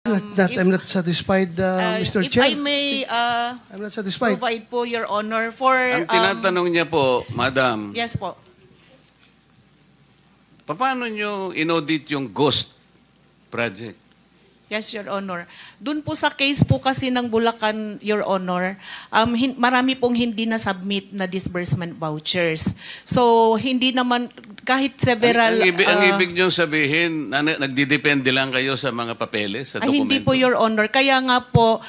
I'm not satisfied, Mr. If Chair. I may I'm not satisfied. provide po, Your Honor, for... Ang tinatanong niya po, Madam, Yes po. paano nyo inaudit yung ghost project? Yes, Your Honor. Doon po sa case po kasi ng Bulacan, Your Honor, marami pong hindi na-submit na disbursement vouchers. So, hindi naman, kahit several... Ang ibig nyo sabihin, nagdidepende lang kayo sa mga papeles, sa dokumento? Hindi po, Your Honor. Kaya nga po,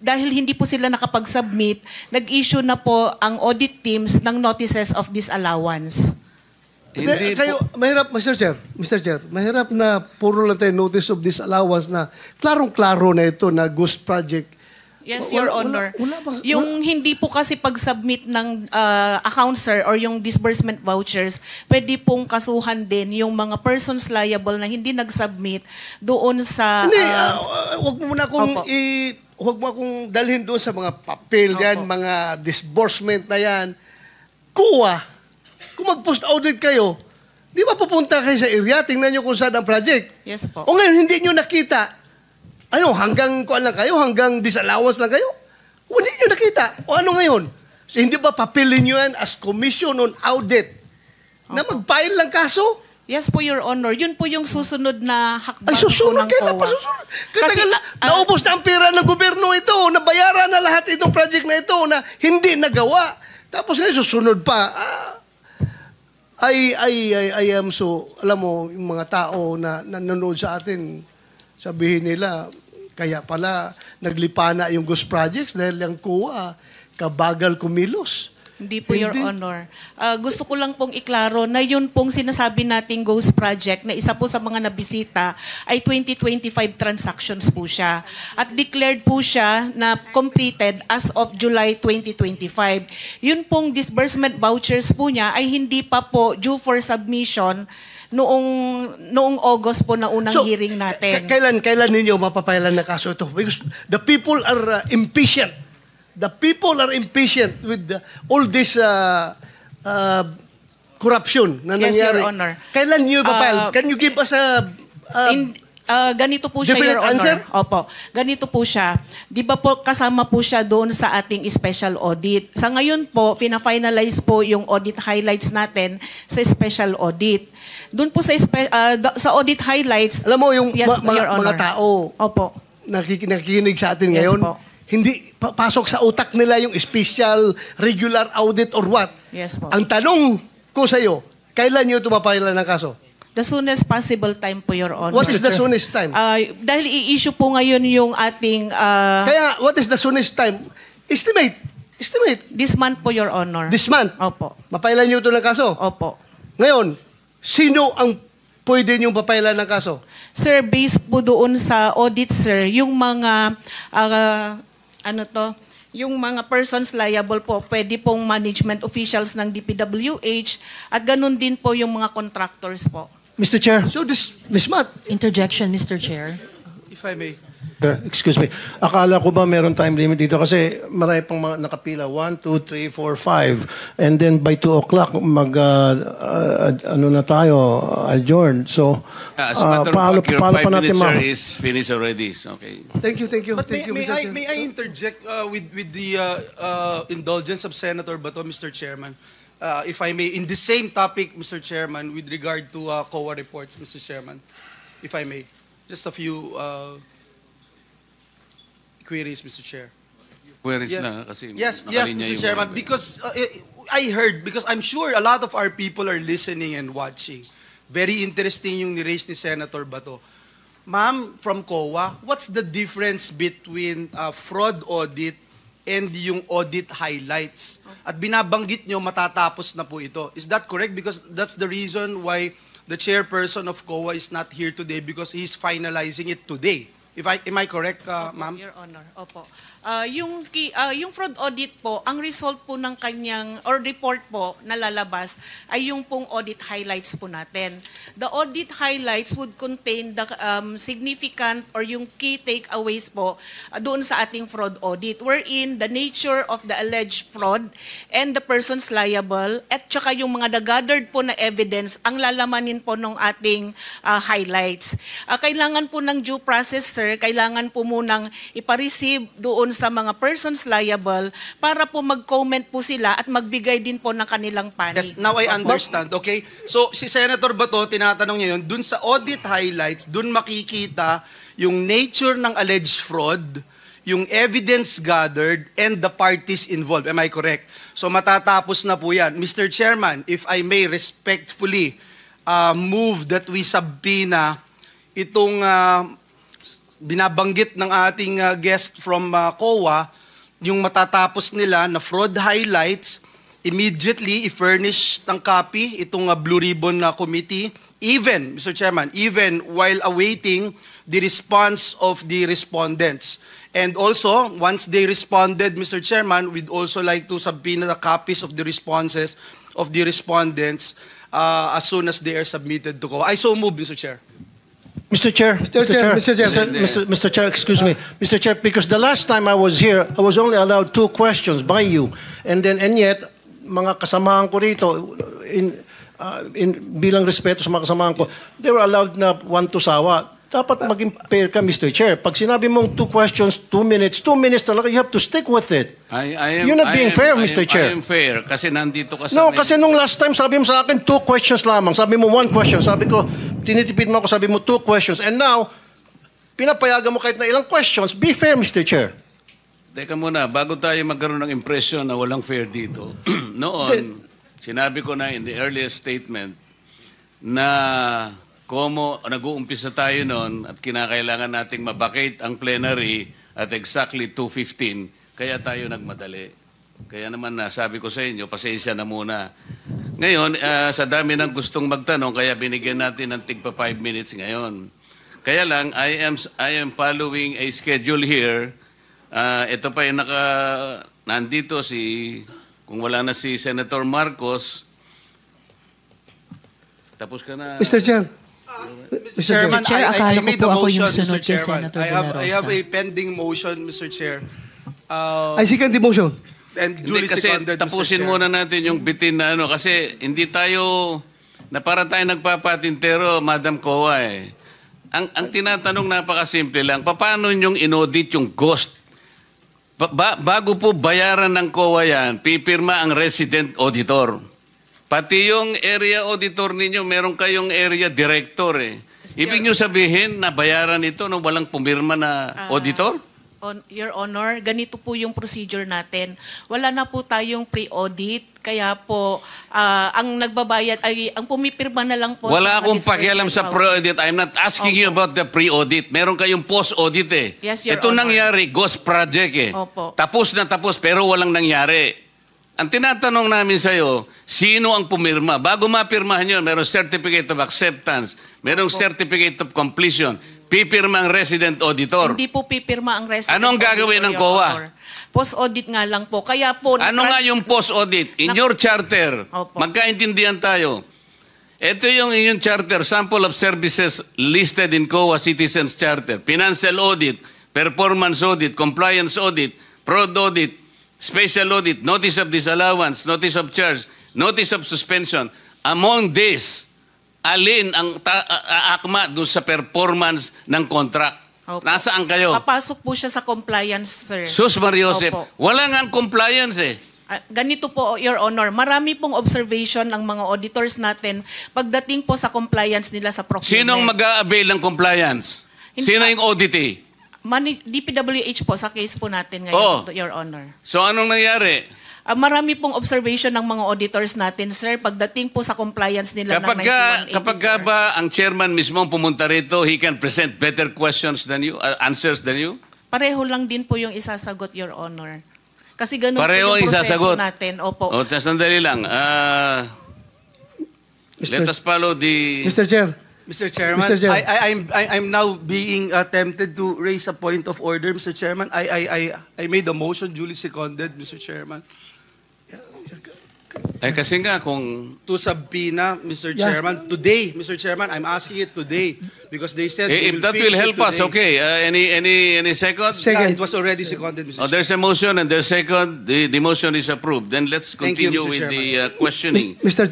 dahil hindi po sila nakapag-submit, nag-issue na po ang audit teams ng notices of disallowance. Hindi Kayo, po. mahirap, Mr. Chair, mahirap na puro lang tayo notice of disallowance na klarong-klaro na ito na ghost project. Yes, Your Honor. Yung hindi po kasi pag-submit ng account, sir, or yung disbursement vouchers, pwede pong kasuhan din yung mga persons liable na hindi nag-submit doon sa... Hindi, wag mo muna akong Opo. huwag mo akong dalhin doon sa mga papel yan, Opo. mga disbursement na yan. Kuha. Kung mag-post-audit kayo, di ba pupunta kayo sa area, tingnan nyo kung saan ang project. Yes po. O ngayon, hindi nyo nakita. Ano, hanggang kuan lang kayo? Hanggang disallowance lang kayo? O hindi nyo nakita. O ano ngayon? So, hindi ba papilin nyo yan as commission on audit na mag-file lang kaso? Yes po, Your Honor. Yun po yung susunod na Ay, hakbang susunod. po ng Kailan COA. pa susunod? Kasi, Katagal, naubos na ang pera ng gobyerno ito. Nabayaran na lahat itong project na ito na hindi nagawa. Tapos ngayon, susunod pa. I am so, alam mo, yung mga tao na nanonood sa atin, sabihin nila, kaya pala naglipa na yung ghost projects dahil yung kuha, kabagal kumilos. Hindi po, Your Honor. Gusto ko lang pong iklaro na yun pong sinasabi nating Ghost Project na isa po sa mga nabisita ay 2025 transactions po siya. At declared po siya na completed as of July 2025. Yun pong disbursement vouchers po niya ay hindi pa po due for submission noong August po na unang hearing natin. Kailan ninyo mapapailan na kaso ito? Because the people are impatient. The people are impatient with all this corruption na Yes, nangyari. Your Honor. Kailan nyo ipapile? Can you give us a... Ganito po siya, definite Your Honor. answer? Opo. Ganito po siya. Di ba po kasama po siya doon sa ating special audit. Sa ngayon po, fina-finalize po yung audit highlights natin sa special audit. Doon po sa audit highlights... Alam mo, yung Yes, Your Honor. mga tao Opo. nakikinig sa atin Yes ngayon, po. hindi pasok sa utak nila yung special, regular audit or what. Yes po. Ang tanong ko sa iyo, kailan nyo tumapailan ng kaso? The soonest possible time po, Your Honor. What is the soonest time? Dahil i-issue po ngayon yung ating... Kaya, what is the soonest time? Estimate. this month po, Your Honor. This month. Opo. Mapailan nyo ito ng kaso? Opo. Ngayon, sino ang pwede nyo papailan ng kaso? Sir, based po doon sa audit, sir, yung mga, yung mga persons liable po, pwede pong management officials ng DPWH at ganun din po yung mga contractors po. Mr. Chair. So this month, Interjection, Mr. Chair. if I may. Sir, excuse me. Akala ko ba meron time limit dito? Kasi marami pang mga nakapila. 1, 2, 3, 4, 5. And then by 2 o'clock, ano na tayo, adjourn. So, As a matter of paano fact, your pa 5 natin minutes, sir, is finished already. So, okay. Thank you. But Thank you, may Mr. Chair. I interject with the indulgence of Senator Bato, Mr. Chairman? If I may, in the same topic, Mr. Chairman, with regard to COA reports, Mr. Chairman, if I may, just a few queries, Mr. Chair. Where is Yeah. na? Kasi Yes, nakalinya Mr. yung Chairman, mga- because I heard, because I'm sure a lot of our people are listening and watching. Very interesting yung ni-raise ni Senator Bato. Ma'am, from COA, what's the difference between fraud audit and yung audit highlights? At binabanggit nyo, matatapos na po ito. Is that correct? Because that's the reason why the chairperson of COA is not here today, because he's finalizing it today. Am I correct, ma'am? Your Honor, opo. Yung fraud audit po, ang result po ng kanyang, or report po na lalabas, ay yung pong audit highlights po natin. The audit highlights would contain the significant or yung key takeaways po doon sa ating fraud audit, wherein the nature of the alleged fraud and the persons liable, at saka yung mga gathered po na evidence, ang lalamanin po ng ating highlights. Kailangan po ng due process, sir, sir, kailangan po munang ipareceive doon sa mga persons liable para po mag-comment po sila at magbigay din po ng kanilang panig. Yes, now I understand, okay? So, si Senator Bato, tinatanong niya yun, dun sa audit highlights, dun makikita yung nature ng alleged fraud, yung evidence gathered, and the parties involved. Am I correct? So, matatapos na po yan. Mr. Chairman, if I may respectfully move that we subpoena itong binabanggit ng ating guest from COA, yung matatapos nila na fraud highlights, immediately i-furnish ng copy itong Blue Ribbon committee, even, Mr. Chairman, even while awaiting the response of the respondents. And also, once they responded, Mr. Chairman, we'd also like to subpoena the copies of the responses of the respondents as soon as they are submitted to COA. I so move, Mr. Chair. Mr. Chair, Mr. Chair, excuse me, Mr. Chair, because the last time I was here, I was only allowed 2 questions by you, and yet mga kasamahan ko rito, bilang respeto sa mga kasamahan ko, they were allowed na 1 to sawa. Dapat maging fair ka, Mr. Chair. Pag sinabi mong 2 questions, 2 minutes talaga, you have to stick with it. You're not being fair, Mr. Chair. I am fair kasi nandito ka sa... No, kasi nung last time, sabi mo sa akin, 2 questions lamang. Sabi mo 1 question. Sabi ko, tinitipid mo ako, sabi mo 2 questions. And now, pinapayagan mo kahit na ilang questions. Be fair, Mr. Chair. Teka muna, bago tayo magkaroon ng impression na walang fair dito, noon, sinabi ko na in the earliest statement na nag-uumpisa tayo noon at kinakailangan nating mabakate ang plenary at exactly 2:15, kaya tayo nagmadali. Kaya naman sabi ko sa inyo, pasensya na muna. Ngayon, sa dami ng gustong magtanong, kaya binigyan natin ng tigpa 5 minutes ngayon. Kaya lang, I am following a schedule here. Ito pa yung nandito kung wala na si Senator Marcos, tapos ka na. Mr. Chair. Mr. Chairman, Chair, I akala ko made po a ako motion, yung Mr. sunod kay Chairman. Senator I have De La a pending motion, Mr. Chair. I second the motion. And Hindi, duly kasi seconded, Mr. tapusin Chair. muna natin yung bitin na kasi hindi tayo, na para tayo nagpapatintero, Madam Coa eh. Ang tinatanong napakasimple lang, paano nyong inaudit yung ghost? Bago po bayaran ng COA yan, pipirma ang resident auditor. Pati yung area auditor ninyo, meron kayong area director eh. Ibig nyo sabihin na bayaran ito nung walang pumirma na auditor? Your Honor, ganito po yung procedure natin. Wala na po tayong pre-audit, kaya po ang nagbabayad ay ang pumipirma na lang po. Wala sa akong disbursement pakialam sa voucher. pre-audit. I'm not asking you about the pre-audit. Meron kayong post-audit eh. Yes, Your Ito Honor. nangyari, ghost project eh. Opo. Tapos na tapos pero walang nangyari. Ang tinatanong namin sa'yo, sino ang pumirma? Bago mapirmahan yun, merong certificate of acceptance, merong certificate of completion, pipirma ang resident auditor. Hindi po pipirma ang resident Anong gagawin auditor, ng Your COA? Honor. Post-audit nga lang po. Kaya po... Ano nga yung post-audit? In your charter, Opo. magkaintindihan tayo. Ito yung inyong charter, sample of services listed in COA Citizens Charter. Financial audit, performance audit, compliance audit, fraud audit, special audit, notice of disallowance, notice of charge, notice of suspension. Among these, alin ang akma doon sa performance ng contract? Opo. Nasaan kayo? Papasok po siya sa compliance, sir. Sus Mariosep, Opo. wala nga ang compliance eh. Ganito po, Your Honor, marami pong observation ng mga auditors natin pagdating po sa compliance nila sa procurement. Sinong mag-a-avail ng compliance? Sino yung auditee? DPWH po sa case po natin Oh. ngayon, Your Honor. So anong nangyari? Marami pong observation ng mga auditors natin, sir, pagdating po sa compliance nila ng 9184. Kapag ba ang chairman mismo pumunta rito, he can present better questions than you, answers than you? Pareho lang din po yung isasagot, Your Honor. Kasi ganun Pareho po ang yung proseso isasagot. natin. Opo. O, sandali lang. Let us follow the... Mr. Chair. Mr. Chairman, Mr. Chair. I'm now being tempted to raise a point of order, Mr. Chairman. I made a motion duly seconded, Mr. Chairman, kasi nga kung... to subpoena, Mr. Chairman, today, Mr. Chairman. I'm asking it today because they said they if will that finish will it help us, today. okay. Any second? Second. It was already seconded, Mr. Oh, there's a motion and there's second. The motion is approved. Then let's Thank you, continue Mr. with Chairman. the questioning. Mr.